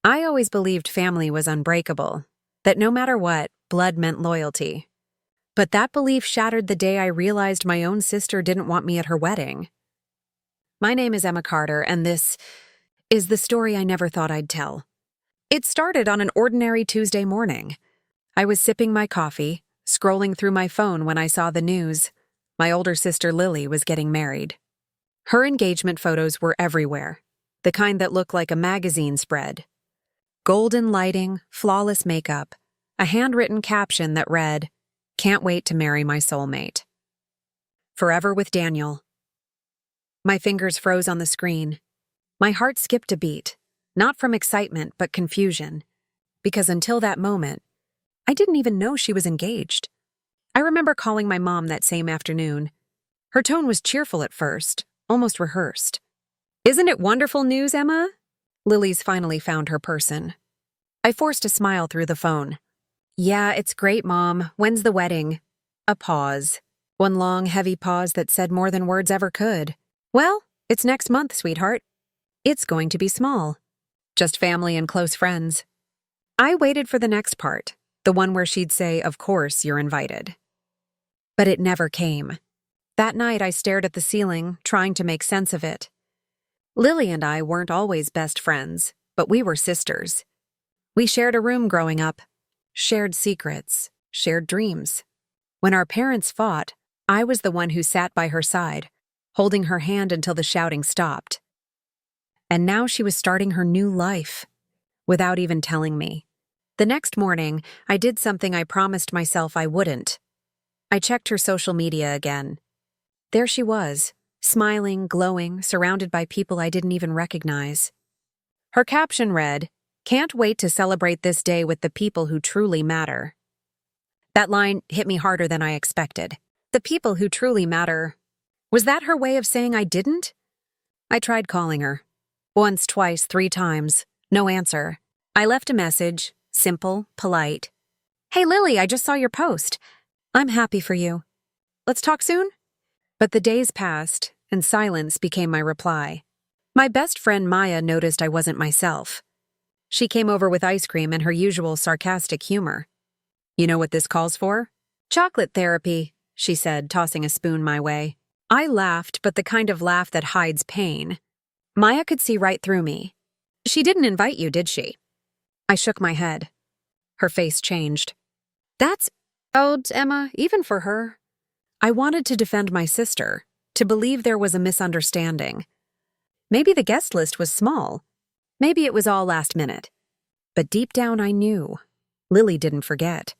I always believed family was unbreakable, that no matter what, blood meant loyalty. But that belief shattered the day I realized my own sister didn't want me at her wedding. My name is Emma Carter, and this is the story I never thought I'd tell. It started on an ordinary Tuesday morning. I was sipping my coffee, scrolling through my phone when I saw the news. My older sister Lily was getting married. Her engagement photos were everywhere, the kind that looked like a magazine spread. Golden lighting, flawless makeup, a handwritten caption that read, "Can't wait to marry my soulmate. Forever with Daniel." My fingers froze on the screen. My heart skipped a beat, not from excitement but confusion, because until that moment, I didn't even know she was engaged. I remember calling my mom that same afternoon. Her tone was cheerful at first, almost rehearsed. "Isn't it wonderful news, Emma?" Lily's finally found her person. I forced a smile through the phone. "Yeah, it's great, Mom. When's the wedding?" A pause. One long, heavy pause that said more than words ever could. "Well, it's next month, sweetheart. It's going to be small. Just family and close friends." I waited for the next part, the one where she'd say, "Of course, you're invited." But it never came. That night I stared at the ceiling, trying to make sense of it. Lily and I weren't always best friends, but we were sisters. We shared a room growing up, shared secrets, shared dreams. When our parents fought, I was the one who sat by her side, holding her hand until the shouting stopped. And now she was starting her new life, without even telling me. The next morning, I did something I promised myself I wouldn't. I checked her social media again. There she was, smiling, glowing, surrounded by people I didn't even recognize. Her caption read, "Can't wait to celebrate this day with the people who truly matter." That line hit me harder than I expected. The people who truly matter. Was that her way of saying I didn't? I tried calling her. Once, twice, 3 times. No answer. I left a message, simple, polite. "Hey Lily, I just saw your post. I'm happy for you. Let's talk soon?" But the days passed, and silence became my reply. My best friend Maya noticed I wasn't myself. She came over with ice cream and her usual sarcastic humor. "You know what this calls for?" "Chocolate therapy," she said, tossing a spoon my way. I laughed, but the kind of laugh that hides pain. Maya could see right through me. "She didn't invite you, did she?" I shook my head. Her face changed. "That's odd, Emma, even for her." I wanted to defend my sister, to believe there was a misunderstanding. Maybe the guest list was small. Maybe it was all last minute. But deep down I knew. Lily didn't forget.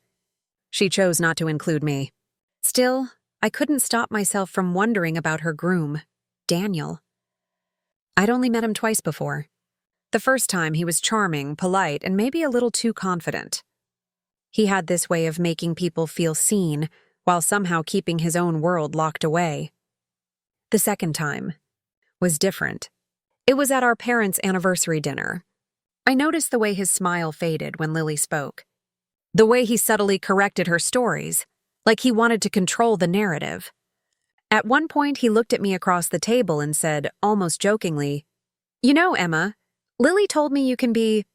She chose not to include me. Still, I couldn't stop myself from wondering about her groom, Daniel. I'd only met him twice before. The first time he was charming, polite, and maybe a little too confident. He had this way of making people feel seen, while somehow keeping his own world locked away. The second time was different. It was at our parents' anniversary dinner. I noticed the way his smile faded when Lily spoke. The way he subtly corrected her stories, like he wanted to control the narrative. At one point, he looked at me across the table and said, almost jokingly, "You know, Emma, Lily told me you can be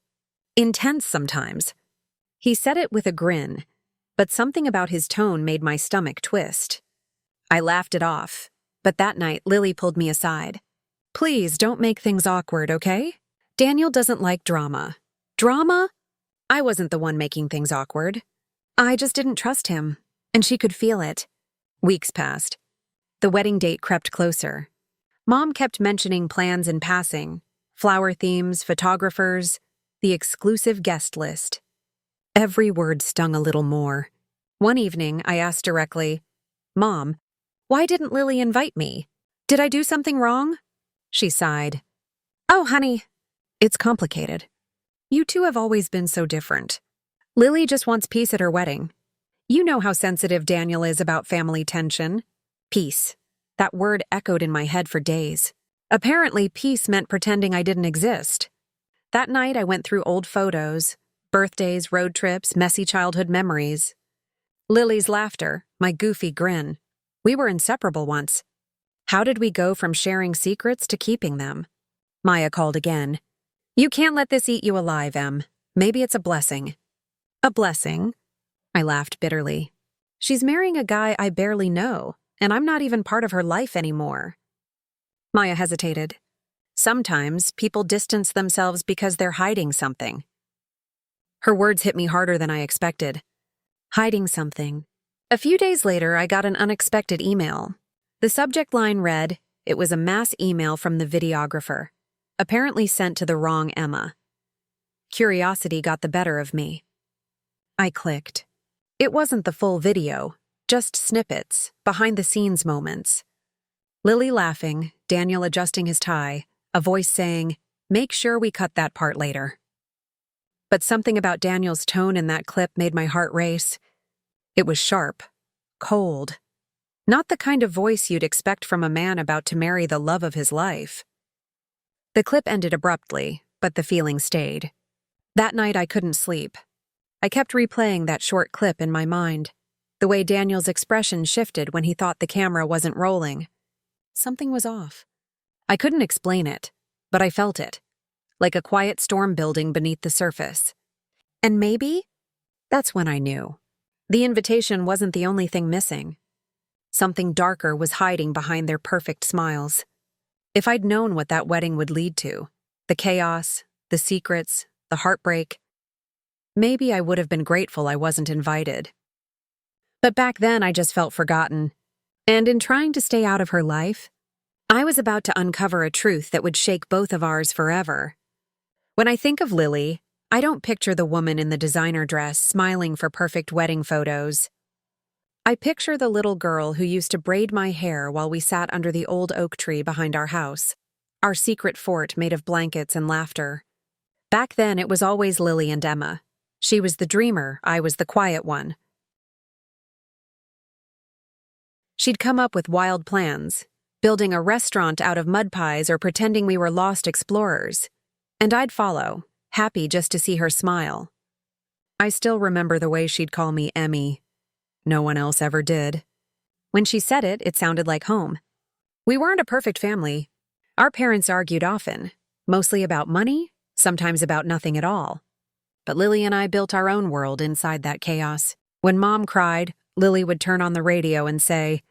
intense sometimes." He said it with a grin, but something about his tone made my stomach twist. I laughed it off, but that night Lily pulled me aside. "Please don't make things awkward, okay? Daniel doesn't like drama." Drama? I wasn't the one making things awkward. I just didn't trust him, and she could feel it. Weeks passed. The wedding date crept closer. Mom kept mentioning plans in passing, flower themes, photographers, the exclusive guest list. Every word stung a little more. One evening, I asked directly, "Mom, why didn't Lily invite me? Did I do something wrong?" She sighed. "Oh, honey, it's complicated. You two have always been so different. Lily just wants peace at her wedding. You know how sensitive Daniel is about family tension. Peace. That word echoed in my head for days. Apparently, peace meant pretending I didn't exist. That night, I went through old photos, birthdays, road trips, messy childhood memories. Lily's laughter, my goofy grin. We were inseparable once. How did we go from sharing secrets to keeping them? Maya called again. You can't let this eat you alive, Em. Maybe it's a blessing. A blessing? I laughed bitterly. She's marrying a guy I barely know, and I'm not even part of her life anymore. Maya hesitated. Sometimes people distance themselves because they're hiding something. Her words hit me harder than I expected. Hiding something. A few days later, I got an unexpected email. The subject line read, it was a mass email from the videographer, apparently sent to the wrong Emma. Curiosity got the better of me. I clicked. It wasn't the full video, just snippets, behind-the-scenes moments. Lily laughing, Daniel adjusting his tie, a voice saying, "Make sure we cut that part later." But something about Daniel's tone in that clip made my heart race. It was sharp, cold. Not the kind of voice you'd expect from a man about to marry the love of his life. The clip ended abruptly, but the feeling stayed. That night I couldn't sleep. I kept replaying that short clip in my mind, the way Daniel's expression shifted when he thought the camera wasn't rolling. Something was off. I couldn't explain it, but I felt it, like a quiet storm building beneath the surface. And maybe that's when I knew. The invitation wasn't the only thing missing. Something darker was hiding behind their perfect smiles. If I'd known what that wedding would lead to, the chaos, the secrets, the heartbreak, maybe I would have been grateful I wasn't invited. But back then I just felt forgotten. And in trying to stay out of her life, I was about to uncover a truth that would shake both of ours forever. When I think of Lily, I don't picture the woman in the designer dress smiling for perfect wedding photos. I picture the little girl who used to braid my hair while we sat under the old oak tree behind our house, our secret fort made of blankets and laughter. Back then it was always Lily and Emma. She was the dreamer, I was the quiet one. She'd come up with wild plans, building a restaurant out of mud pies or pretending we were lost explorers. And I'd follow, happy just to see her smile. I still remember the way she'd call me Emmy. No one else ever did. When she said it, it sounded like home. We weren't a perfect family. Our parents argued often, mostly about money, sometimes about nothing at all. But Lily and I built our own world inside that chaos. When Mom cried, Lily would turn on the radio and say,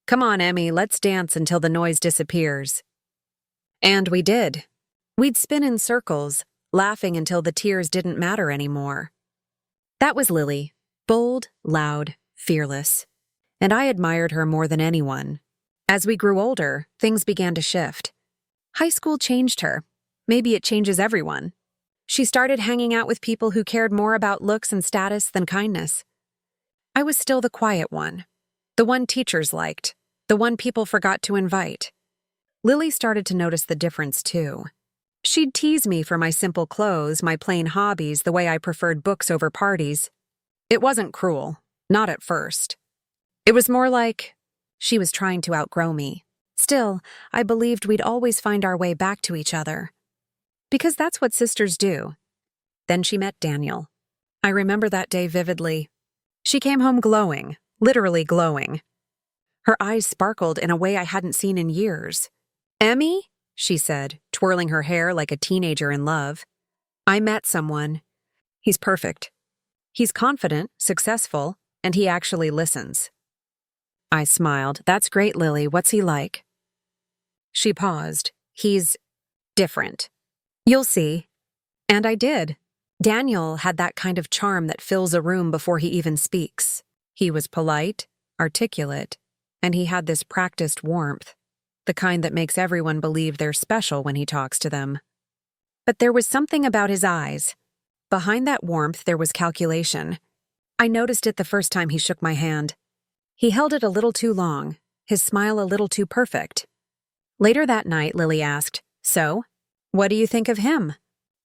"Come on, Emmy, let's dance until the noise disappears." And we did. We'd spin in circles, laughing until the tears didn't matter anymore. That was Lily, bold, loud, fearless. And I admired her more than anyone. As we grew older, things began to shift. High school changed her. Maybe it changes everyone. She started hanging out with people who cared more about looks and status than kindness. I was still the quiet one, the one teachers liked, the one people forgot to invite. Lily started to notice the difference too. She'd tease me for my simple clothes, my plain hobbies, the way I preferred books over parties. It wasn't cruel, not at first. It was more like she was trying to outgrow me. Still, I believed we'd always find our way back to each other. Because that's what sisters do. Then she met Daniel. I remember that day vividly. She came home glowing, literally glowing. Her eyes sparkled in a way I hadn't seen in years. "Emmy?" she said, twirling her hair like a teenager in love. "I met someone. He's perfect. He's confident, successful, and he actually listens." I smiled. "That's great, Lily. What's he like?" She paused. "He's different. You'll see." And I did. Daniel had that kind of charm that fills a room before he even speaks. He was polite, articulate, and he had this practiced warmth, the kind that makes everyone believe they're special when he talks to them. But there was something about his eyes. Behind that warmth there was calculation. I noticed it the first time he shook my hand. He held it a little too long, his smile a little too perfect. Later that night, Lily asked, "So, what do you think of him?"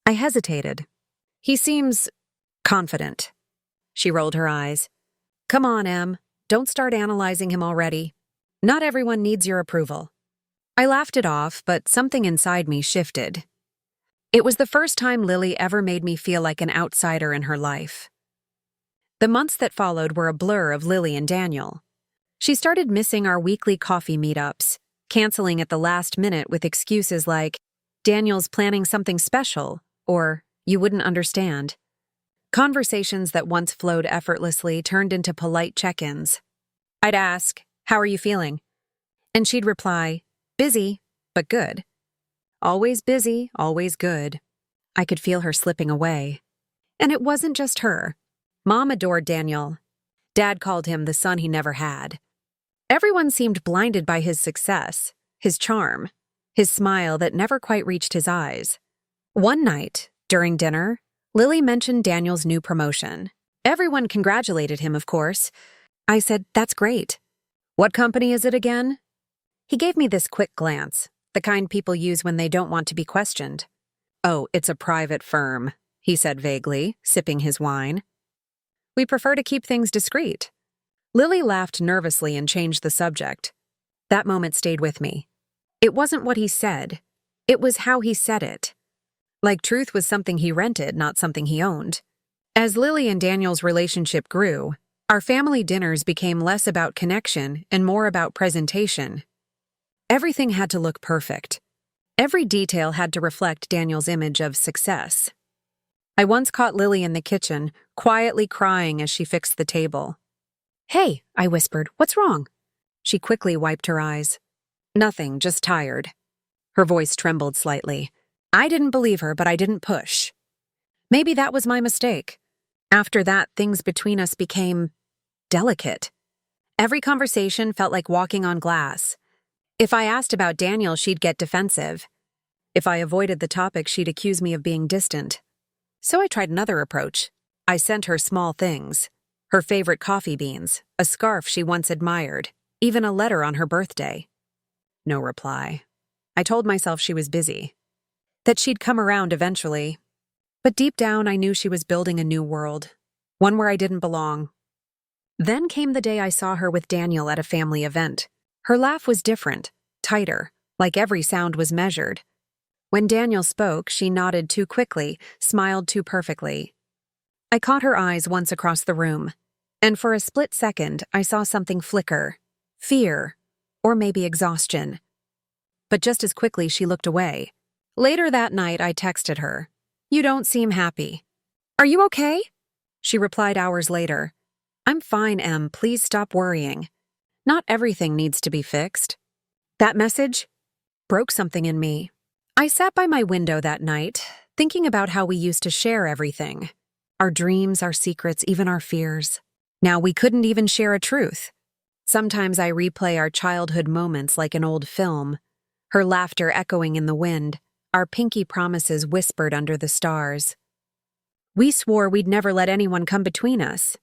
I hesitated. "He seems confident." She rolled her eyes. "Come on, Em. Don't start analyzing him already. Not everyone needs your approval." I laughed it off, but something inside me shifted. It was the first time Lily ever made me feel like an outsider in her life. The months that followed were a blur of Lily and Daniel. She started missing our weekly coffee meetups, canceling at the last minute with excuses like, "Daniel's planning something special," or "you wouldn't understand." Conversations that once flowed effortlessly turned into polite check-ins. I'd ask, "How are you feeling?" And she'd reply, "Busy, but good." Always busy, always good. I could feel her slipping away. And it wasn't just her. Mom adored Daniel. Dad called him the son he never had. Everyone seemed blinded by his success, his charm, his smile that never quite reached his eyes. One night, during dinner, Lily mentioned Daniel's new promotion. Everyone congratulated him, of course. I said, "That's great." "What company is it again?" He gave me this quick glance, the kind people use when they don't want to be questioned. "Oh, it's a private firm," he said vaguely, sipping his wine. "We prefer to keep things discreet." Lily laughed nervously and changed the subject. That moment stayed with me. It wasn't what he said. It was how he said it. Like truth was something he rented, not something he owned. As Lily and Daniel's relationship grew, our family dinners became less about connection and more about presentation. Everything had to look perfect. Every detail had to reflect Daniel's image of success. I once caught Lily in the kitchen, quietly crying as she fixed the table. "Hey," I whispered, "what's wrong?" She quickly wiped her eyes. "Nothing, just tired." Her voice trembled slightly. I didn't believe her, but I didn't push. Maybe that was my mistake. After that, things between us became delicate. Every conversation felt like walking on glass. If I asked about Daniel, she'd get defensive. If I avoided the topic, she'd accuse me of being distant. So I tried another approach. I sent her small things. Her favorite coffee beans, a scarf she once admired, even a letter on her birthday. No reply. I told myself she was busy, that she'd come around eventually. But deep down, I knew she was building a new world, one where I didn't belong. Then came the day I saw her with Daniel at a family event. Her laugh was different, tighter, like every sound was measured. When Daniel spoke, she nodded too quickly, smiled too perfectly. I caught her eyes once across the room, and for a split second, I saw something flicker. Fear, or maybe exhaustion. But just as quickly, she looked away. Later that night, I texted her, "You don't seem happy." "Are you okay?" She replied hours later, "I'm fine, Em. Please stop worrying. Not everything needs to be fixed." That message broke something in me. I sat by my window that night, thinking about how we used to share everything. Our dreams, our secrets, even our fears. Now we couldn't even share a truth. Sometimes I replay our childhood moments like an old film, her laughter echoing in the wind, our pinky promises whispered under the stars. We swore we'd never let anyone come between us.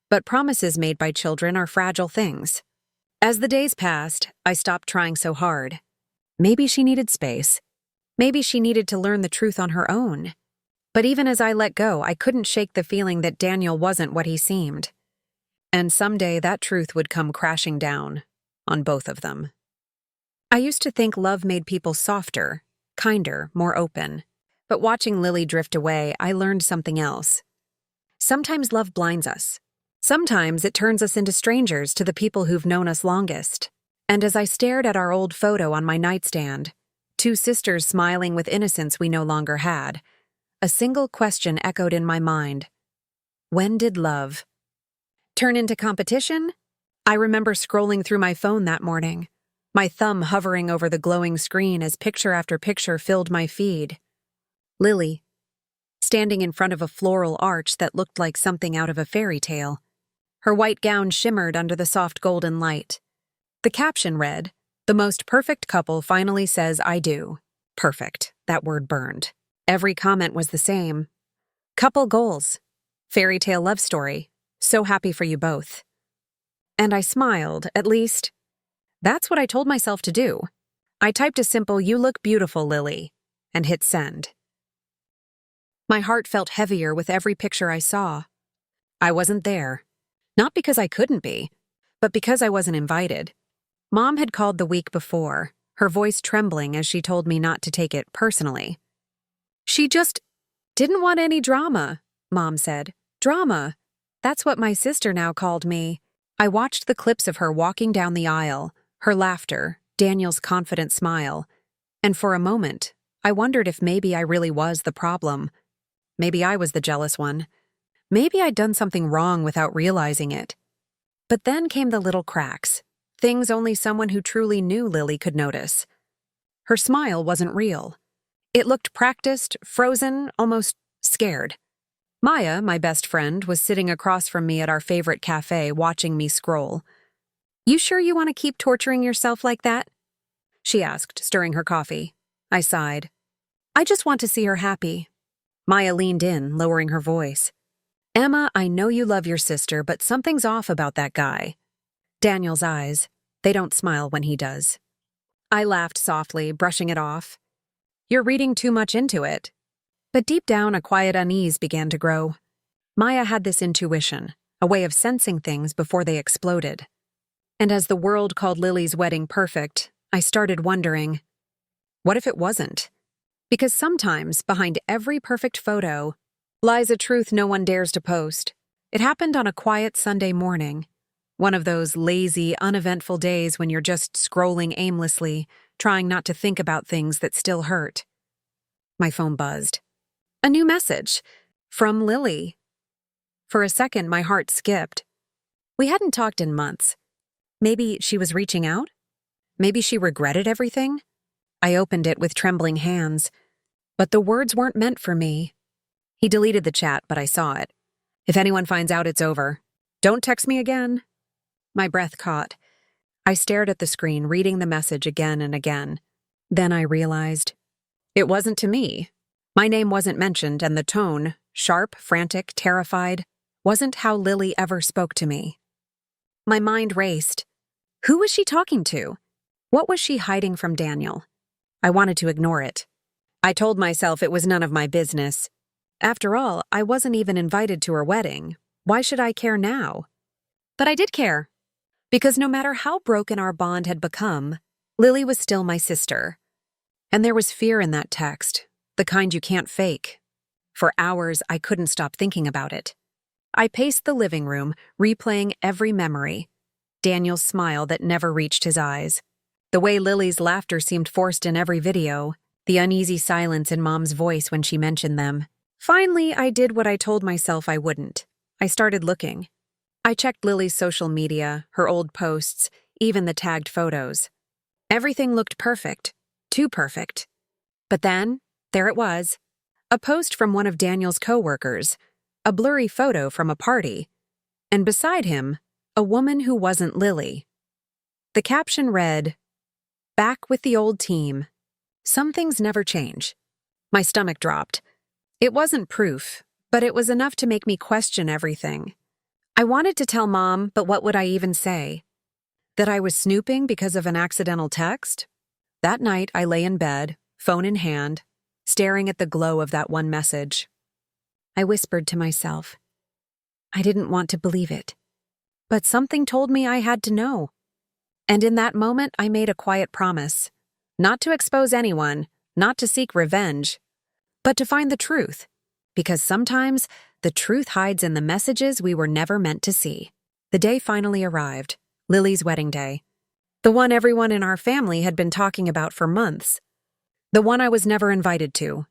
But promises made by children are fragile things. As the days passed, I stopped trying so hard. Maybe she needed space. Maybe she needed to learn the truth on her own. But even as I let go, I couldn't shake the feeling that Daniel wasn't what he seemed. And someday that truth would come crashing down on both of them. I used to think love made people softer, kinder, more open. But watching Lily drift away, I learned something else. Sometimes love blinds us. Sometimes it turns us into strangers to the people who've known us longest. And as I stared at our old photo on my nightstand, two sisters smiling with innocence we no longer had, a single question echoed in my mind. When did love turn into competition? I remember scrolling through my phone that morning, my thumb hovering over the glowing screen as picture after picture filled my feed. Lily, standing in front of a floral arch that looked like something out of a fairy tale. Her white gown shimmered under the soft golden light. The caption read, "The most perfect couple finally says I do." Perfect. That word burned. Every comment was the same. Couple goals. Fairy tale love story. So happy for you both. And I smiled, at least. That's what I told myself to do. I typed a simple, "You look beautiful, Lily," and hit send. My heart felt heavier with every picture I saw. I wasn't there. Not because I couldn't be, but because I wasn't invited. Mom had called the week before, her voice trembling as she told me not to take it personally. She just didn't want any drama, Mom said. Drama. That's what my sister now called me. I watched the clips of her walking down the aisle, her laughter, Daniel's confident smile, and for a moment, I wondered if maybe I really was the problem. Maybe I was the jealous one. Maybe I'd done something wrong without realizing it. But then came the little cracks, things only someone who truly knew Lily could notice. Her smile wasn't real. It looked practiced, frozen, almost scared. Maya, my best friend, was sitting across from me at our favorite cafe watching me scroll. "You sure you want to keep torturing yourself like that?" she asked, stirring her coffee. I sighed. "I just want to see her happy." Maya leaned in, lowering her voice. "Emma, I know you love your sister, but something's off about that guy." Daniel's eyes, they don't smile when he does. I laughed softly, brushing it off. "You're reading too much into it." But deep down, a quiet unease began to grow. Maya had this intuition, a way of sensing things before they exploded. And as the world called Lily's wedding perfect, I started wondering, what if it wasn't? Because sometimes, behind every perfect photo, lies a truth no one dares to post. It happened on a quiet Sunday morning. One of those lazy, uneventful days when you're just scrolling aimlessly, trying not to think about things that still hurt. My phone buzzed. A new message. From Lily. For a second, my heart skipped. We hadn't talked in months. Maybe she was reaching out? Maybe she regretted everything? I opened it with trembling hands. But the words weren't meant for me. He deleted the chat, but I saw it. "If anyone finds out, it's over. Don't text me again." My breath caught. I stared at the screen, reading the message again and again. Then I realized it wasn't to me. My name wasn't mentioned, and the tone, sharp, frantic, terrified, wasn't how Lily ever spoke to me. My mind raced. Who was she talking to? What was she hiding from Daniel? I wanted to ignore it. I told myself it was none of my business. After all, I wasn't even invited to her wedding. Why should I care now? But I did care. Because no matter how broken our bond had become, Lily was still my sister. And there was fear in that text, the kind you can't fake. For hours, I couldn't stop thinking about it. I paced the living room, replaying every memory. Daniel's smile that never reached his eyes. The way Lily's laughter seemed forced in every video. The uneasy silence in Mom's voice when she mentioned them. Finally, I did what I told myself I wouldn't. I started looking. I checked Lily's social media, her old posts, even the tagged photos. Everything looked perfect. Too perfect. But then, there it was. A post from one of Daniel's coworkers, a blurry photo from a party, and beside him, a woman who wasn't Lily. The caption read, "Back with the old team. Some things never change." My stomach dropped. It wasn't proof, but it was enough to make me question everything. I wanted to tell Mom, but what would I even say? That I was snooping because of an accidental text? That night, I lay in bed, phone in hand, staring at the glow of that one message. I whispered to myself. I didn't want to believe it. But something told me I had to know. And in that moment, I made a quiet promise. Not to expose anyone, not to seek revenge, but to find the truth. Because sometimes, the truth hides in the messages we were never meant to see. The day finally arrived, Lily's wedding day. The one everyone in our family had been talking about for months. The one I was never invited to.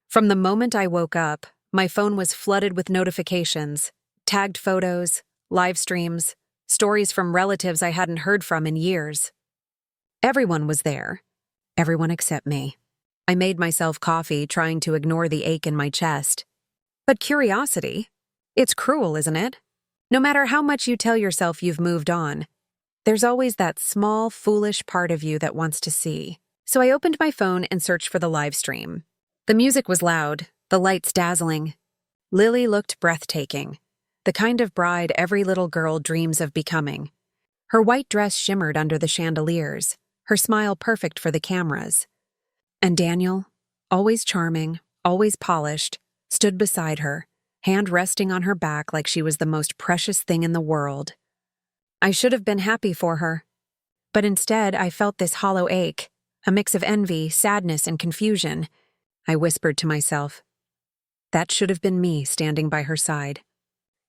From the moment I woke up, my phone was flooded with notifications, tagged photos, live streams, stories from relatives I hadn't heard from in years. Everyone was there. Everyone except me. I made myself coffee, trying to ignore the ache in my chest. But curiosity, it's cruel, isn't it? No matter how much you tell yourself you've moved on, there's always that small, foolish part of you that wants to see. So I opened my phone and searched for the live stream. The music was loud, the lights dazzling. Lily looked breathtaking, the kind of bride every little girl dreams of becoming. Her white dress shimmered under the chandeliers, her smile perfect for the cameras. And Daniel, always charming, always polished, stood beside her, hand resting on her back like she was the most precious thing in the world. I should have been happy for her. But instead, I felt this hollow ache, a mix of envy, sadness, and confusion. I whispered to myself, that should have been me standing by her side,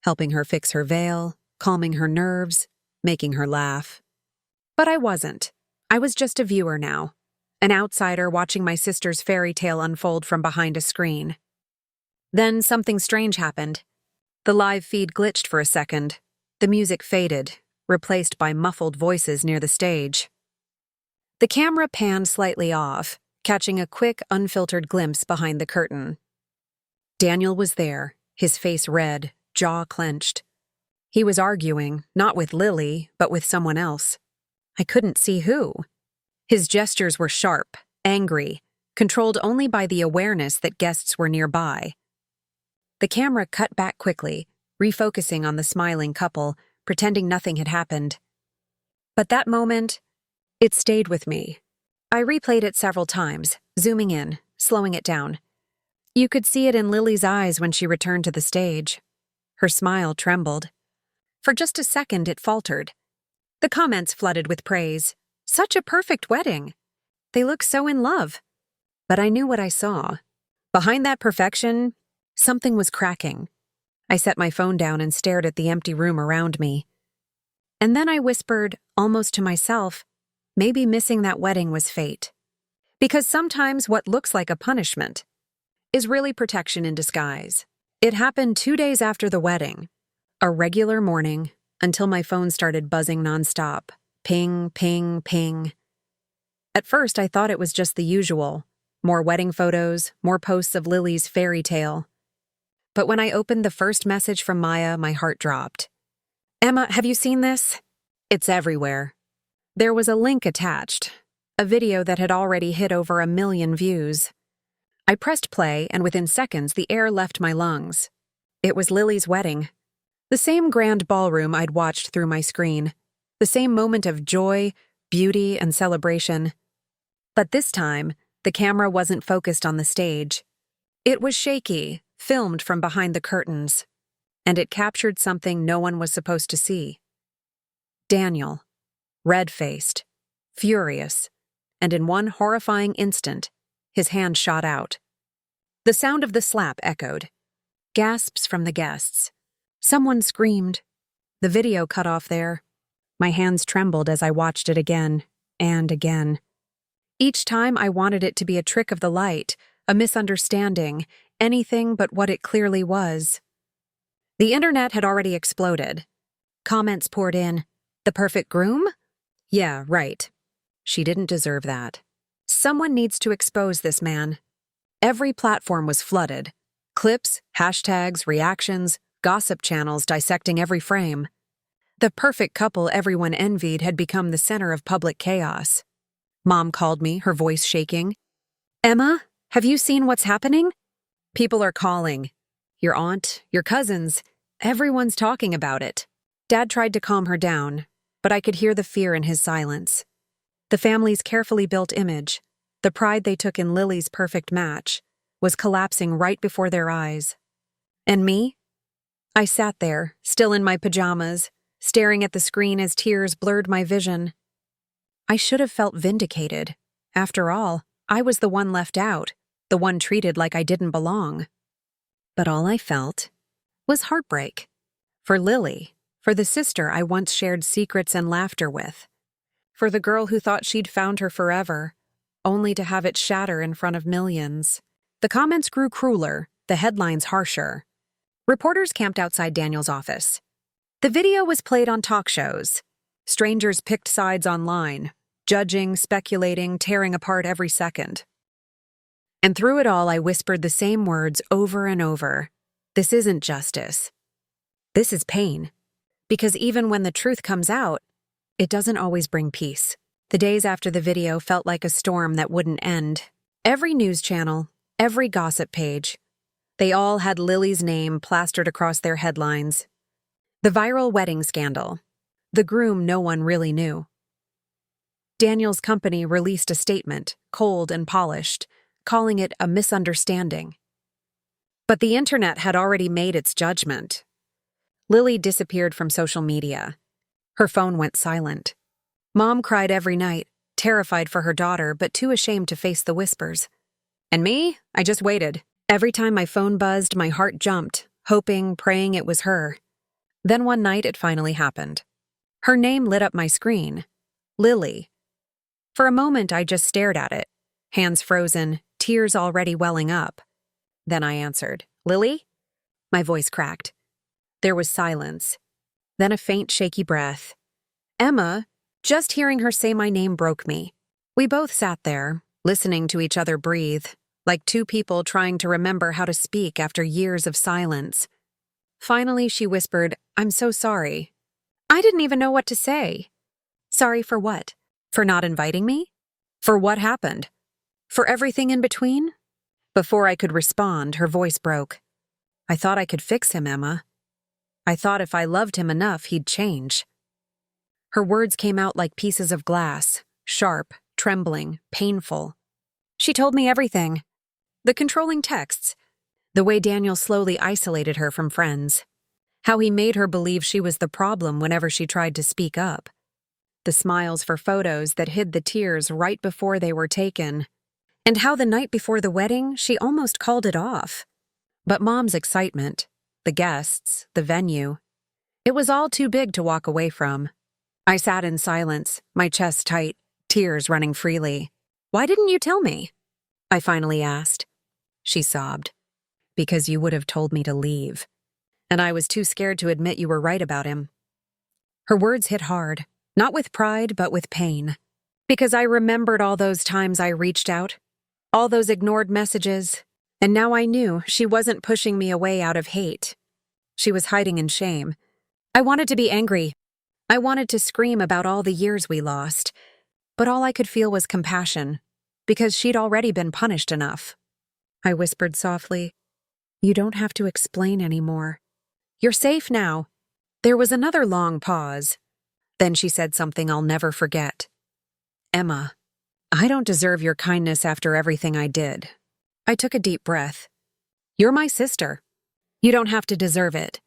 helping her fix her veil, calming her nerves, making her laugh. But I wasn't. I was just a viewer now. an outsider watching my sister's fairy tale unfold from behind a screen. Then something strange happened. The live feed glitched for a second. The music faded, replaced by muffled voices near the stage. The camera panned slightly off, catching a quick, unfiltered glimpse behind the curtain. Daniel was there, his face red, jaw clenched. He was arguing, not with Lily, but with someone else. I couldn't see who. His gestures were sharp, angry, controlled only by the awareness that guests were nearby. The camera cut back quickly, refocusing on the smiling couple, pretending nothing had happened. But that moment, it stayed with me. I replayed it several times, zooming in, slowing it down. You could see it in Lily's eyes when she returned to the stage. Her smile trembled. For just a second, it faltered. The comments flooded with praise. Such a perfect wedding. They look so in love. But I knew what I saw. Behind that perfection, something was cracking. I set my phone down and stared at the empty room around me. And then I whispered, almost to myself, maybe missing that wedding was fate. Because sometimes what looks like a punishment is really protection in disguise. It happened 2 days after the wedding. A regular morning, until my phone started buzzing nonstop. Ping, ping, ping. At first, I thought it was just the usual. More wedding photos, more posts of Lily's fairy tale. But when I opened the first message from Maya, my heart dropped. Emma, have you seen this? It's everywhere. There was a link attached, a video that had already hit over 1 million views. I pressed play, and within seconds, the air left my lungs. It was Lily's wedding. The same grand ballroom I'd watched through my screen. The same moment of joy, beauty, and celebration. But this time, the camera wasn't focused on the stage. It was shaky, filmed from behind the curtains, and it captured something no one was supposed to see. Daniel, red-faced, furious, and in one horrifying instant, his hand shot out. The sound of the slap echoed. Gasps from the guests. Someone screamed. The video cut off there. My hands trembled as I watched it again and again. Each time I wanted it to be a trick of the light, a misunderstanding, anything but what it clearly was. The internet had already exploded. Comments poured in. The perfect groom? Yeah, right. She didn't deserve that. Someone needs to expose this man. Every platform was flooded. Clips, hashtags, reactions, gossip channels dissecting every frame. The perfect couple everyone envied had become the center of public chaos. Mom called me, her voice shaking. Emma, have you seen what's happening? People are calling. Your aunt, your cousins, everyone's talking about it. Dad tried to calm her down, but I could hear the fear in his silence. The family's carefully built image, the pride they took in Lily's perfect match, was collapsing right before their eyes. And me? I sat there, still in my pajamas, staring at the screen as tears blurred my vision. I should have felt vindicated. After all, I was the one left out, the one treated like I didn't belong. But all I felt was heartbreak. For Lily, for the sister I once shared secrets and laughter with. For the girl who thought she'd found her forever, only to have it shatter in front of millions. The comments grew crueler, the headlines harsher. Reporters camped outside Daniel's office. The video was played on talk shows. Strangers picked sides online, judging, speculating, tearing apart every second. And through it all, I whispered the same words over and over. This isn't justice. This is pain. Because even when the truth comes out, it doesn't always bring peace. The days after the video felt like a storm that wouldn't end. Every news channel, every gossip page, they all had Lily's name plastered across their headlines. The viral wedding scandal. The groom no one really knew. Daniel's company released a statement, cold and polished, calling it a misunderstanding. But the internet had already made its judgment. Lily disappeared from social media. Her phone went silent. Mom cried every night, terrified for her daughter, but too ashamed to face the whispers. And me? I just waited. Every time my phone buzzed, my heart jumped, hoping, praying it was her. Then one night it finally happened. Her name lit up my screen. Lily. For a moment, I just stared at it, hands frozen, tears already welling up. Then I answered, "Lily?" My voice cracked. There was silence. Then a faint, shaky breath. "Emma." Just hearing her say my name broke me. We both sat there, listening to each other breathe, like two people trying to remember how to speak after years of silence. Finally, she whispered, "I'm so sorry." I didn't even know what to say. Sorry for what? For not inviting me? For what happened? For everything in between? Before I could respond, her voice broke. "I thought I could fix him, Emma. I thought if I loved him enough, he'd change." Her words came out like pieces of glass, sharp, trembling, painful. She told me everything. The controlling texts, the way Daniel slowly isolated her from friends, how he made her believe she was the problem whenever she tried to speak up, the smiles for photos that hid the tears right before they were taken, and how the night before the wedding she almost called it off. But Mom's excitement, the guests, the venue, it was all too big to walk away from. I sat in silence, my chest tight, tears running freely. "Why didn't you tell me?" I finally asked. She sobbed. "Because you would have told me to leave. And I was too scared to admit you were right about him." Her words hit hard, not with pride, but with pain. Because I remembered all those times I reached out, all those ignored messages, and now I knew she wasn't pushing me away out of hate. She was hiding in shame. I wanted to be angry. I wanted to scream about all the years we lost. But all I could feel was compassion, because she'd already been punished enough. I whispered softly, "You don't have to explain anymore. You're safe now." There was another long pause. Then she said something I'll never forget. "Emma, I don't deserve your kindness after everything I did." I took a deep breath. "You're my sister. You don't have to deserve it."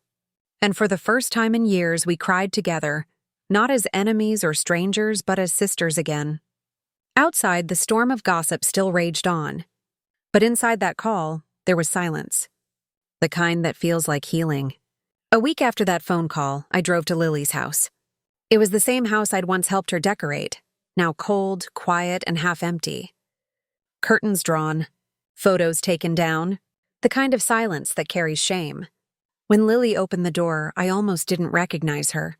And for the first time in years, we cried together, not as enemies or strangers, but as sisters again. Outside, the storm of gossip still raged on. But inside that call, there was silence. The kind that feels like healing. A week after that phone call, I drove to Lily's house. It was the same house I'd once helped her decorate, now cold, quiet, and half empty. Curtains drawn, photos taken down, the kind of silence that carries shame. When Lily opened the door, I almost didn't recognize her.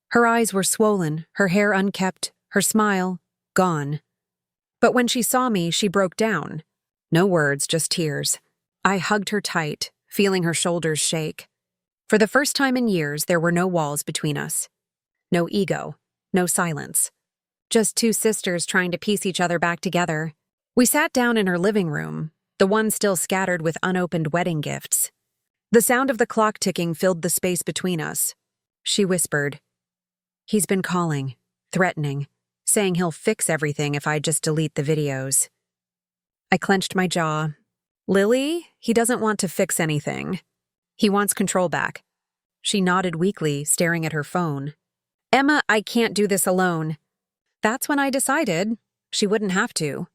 Her eyes were swollen, her hair unkempt, her smile gone. But when she saw me, she broke down. No words, just tears. I hugged her tight, feeling her shoulders shake. For the first time in years, there were no walls between us. No ego, no silence. Just two sisters trying to piece each other back together. We sat down in her living room, the one still scattered with unopened wedding gifts. The sound of the clock ticking filled the space between us. She whispered, "He's been calling, threatening, saying he'll fix everything if I just delete the videos." I clenched my jaw. "Lily, he doesn't want to fix anything. He wants control back." She nodded weakly, staring at her phone. "Emma, I can't do this alone." That's when I decided she wouldn't have to.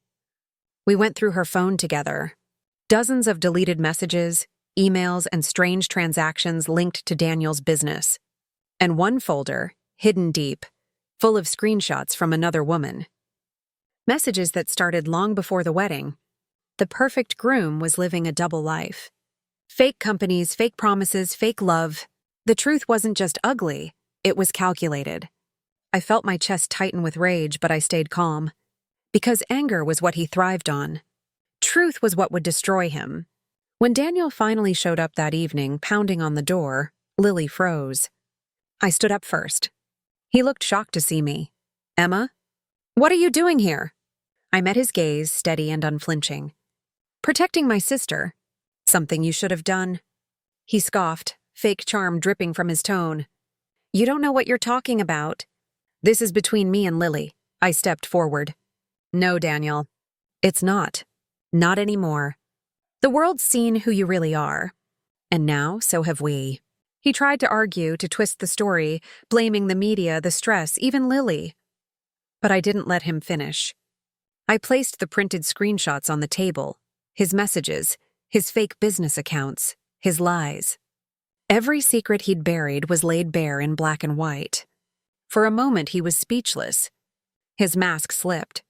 We went through her phone together. Dozens of deleted messages, emails, and strange transactions linked to Daniel's business. And one folder, hidden deep, full of screenshots from another woman. Messages that started long before the wedding. The perfect groom was living a double life. Fake companies, fake promises, fake love. The truth wasn't just ugly, it was calculated. I felt my chest tighten with rage, but I stayed calm. Because anger was what he thrived on. Truth was what would destroy him. When Daniel finally showed up that evening, pounding on the door, Lily froze. I stood up first. He looked shocked to see me. "Emma? What are you doing here?" I met his gaze, steady and unflinching. "Protecting my sister. Something you should have done." He scoffed, fake charm dripping from his tone. "You don't know what you're talking about. This is between me and Lily." I stepped forward. "No, Daniel. It's not. Not anymore. The world's seen who you really are. And now, so have we." He tried to argue, to twist the story, blaming the media, the stress, even Lily. But I didn't let him finish. I placed the printed screenshots on the table, his messages, his fake business accounts, his lies. Every secret he'd buried was laid bare in black and white. For a moment he was speechless. His mask slipped.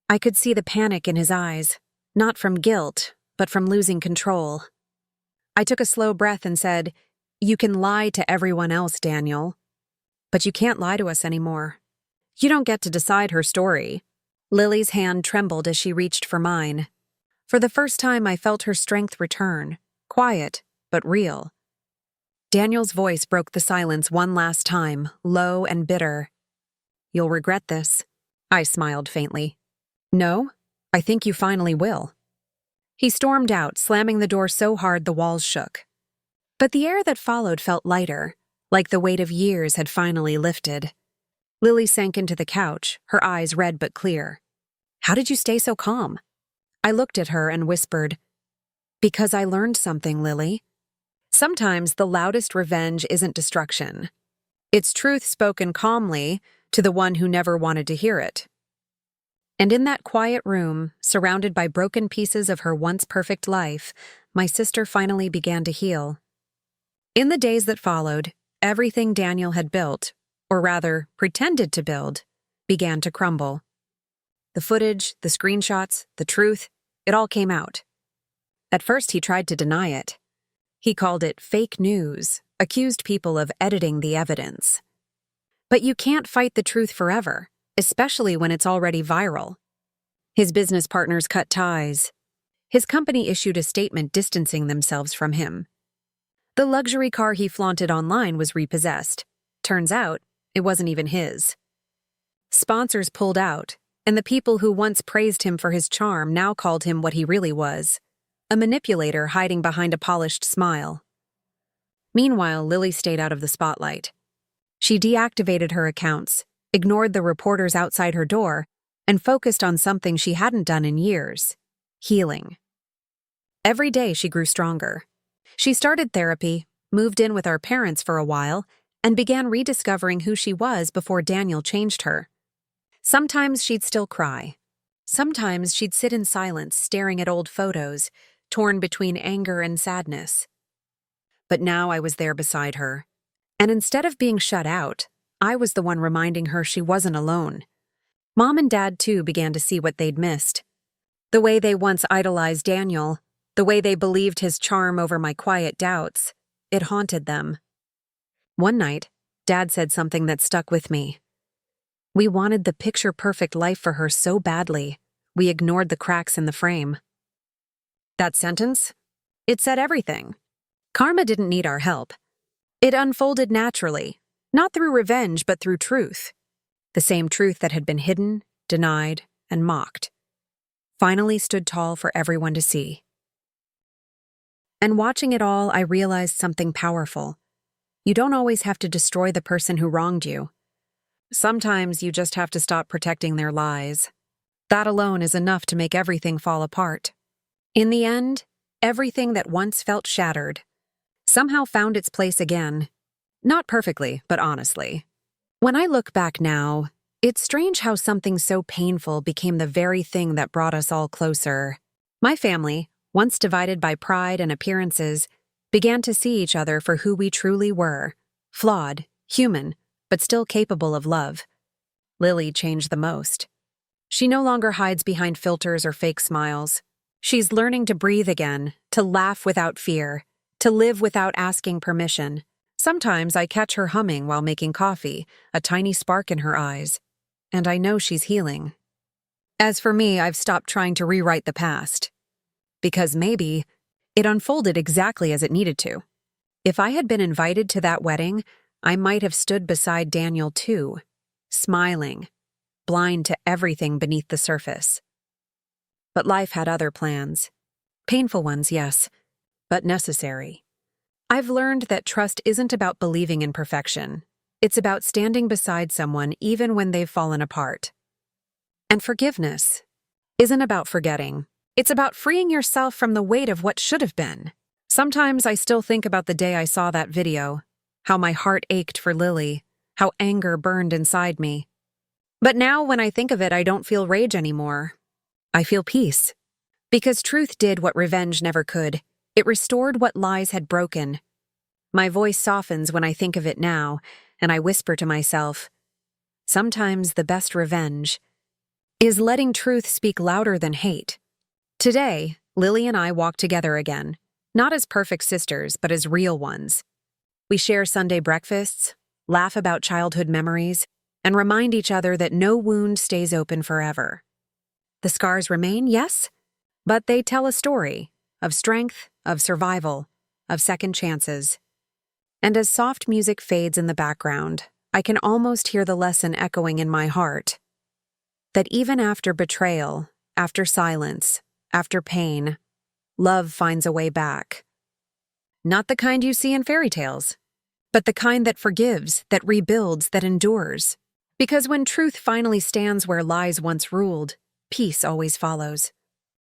I could see the panic in his eyes, not from guilt, but from losing control. I took a slow breath and said, "You can lie to everyone else, Daniel, but you can't lie to us anymore. You don't get to decide her story." Lily's hand trembled as she reached for mine. For the first time, I felt her strength return, quiet, but real. Daniel's voice broke the silence one last time, low and bitter. "You'll regret this." I smiled faintly. "No, I think you finally will." He stormed out, slamming the door so hard the walls shook. But the air that followed felt lighter, like the weight of years had finally lifted. Lily sank into the couch, her eyes red but clear. "How did you stay so calm?" I looked at her and whispered, "Because I learned something, Lily. Sometimes the loudest revenge isn't destruction. It's truth spoken calmly to the one who never wanted to hear it." And in that quiet room, surrounded by broken pieces of her once perfect life, my sister finally began to heal. In the days that followed, everything Daniel had built, or rather, pretended to build, began to crumble. The footage, the screenshots, the truth, it all came out. At first, he tried to deny it. He called it fake news, accused people of editing the evidence. But you can't fight the truth forever, especially when it's already viral. His business partners cut ties. His company issued a statement distancing themselves from him. The luxury car he flaunted online was repossessed. Turns out, it wasn't even his. Sponsors pulled out, and the people who once praised him for his charm now called him what he really was, a manipulator hiding behind a polished smile. Meanwhile, Lily stayed out of the spotlight. She deactivated her accounts, ignored the reporters outside her door, and focused on something she hadn't done in years: healing. Every day she grew stronger. She started therapy, moved in with our parents for a while, and began rediscovering who she was before Daniel changed her. Sometimes she'd still cry. Sometimes she'd sit in silence staring at old photos, torn between anger and sadness. But now I was there beside her. And instead of being shut out, I was the one reminding her she wasn't alone. Mom and Dad, too, began to see what they'd missed. The way they once idolized Daniel, the way they believed his charm over my quiet doubts, it haunted them. One night, Dad said something that stuck with me. We wanted the picture-perfect life for her so badly, we ignored the cracks in the frame. That sentence? It said everything. Karma didn't need our help. It unfolded naturally, not through revenge but through truth. The same truth that had been hidden, denied, and mocked, finally stood tall for everyone to see. And watching it all, I realized something powerful. You don't always have to destroy the person who wronged you. Sometimes you just have to stop protecting their lies. That alone is enough to make everything fall apart. In the end, everything that once felt shattered somehow found its place again. Not perfectly, but honestly. When I look back now, it's strange how something so painful became the very thing that brought us all closer. My family, once divided by pride and appearances, began to see each other for who we truly were: flawed, human, but still capable of love. Lily changed the most. She no longer hides behind filters or fake smiles. She's learning to breathe again, to laugh without fear, to live without asking permission. Sometimes I catch her humming while making coffee, a tiny spark in her eyes, and I know she's healing. As for me, I've stopped trying to rewrite the past. Because maybe it unfolded exactly as it needed to. If I had been invited to that wedding, I might have stood beside Daniel too, smiling, blind to everything beneath the surface. But life had other plans. Painful ones, yes, but necessary. I've learned that trust isn't about believing in perfection. It's about standing beside someone even when they've fallen apart. And forgiveness isn't about forgetting. It's about freeing yourself from the weight of what should have been. Sometimes I still think about the day I saw that video, how my heart ached for Lily, how anger burned inside me. But now when I think of it, I don't feel rage anymore. I feel peace. Because truth did what revenge never could. It restored what lies had broken. My voice softens when I think of it now, and I whisper to myself, sometimes the best revenge Is letting truth speak louder than hate? Today, Lily and I walk together again, not as perfect sisters, but as real ones. We share Sunday breakfasts, laugh about childhood memories, and remind each other that no wound stays open forever. The scars remain, yes, but they tell a story of strength, of survival, of second chances. And as soft music fades in the background, I can almost hear the lesson echoing in my heart. That even after betrayal, after silence, after pain, love finds a way back. Not the kind you see in fairy tales, but the kind that forgives, that rebuilds, that endures. Because when truth finally stands where lies once ruled, peace always follows.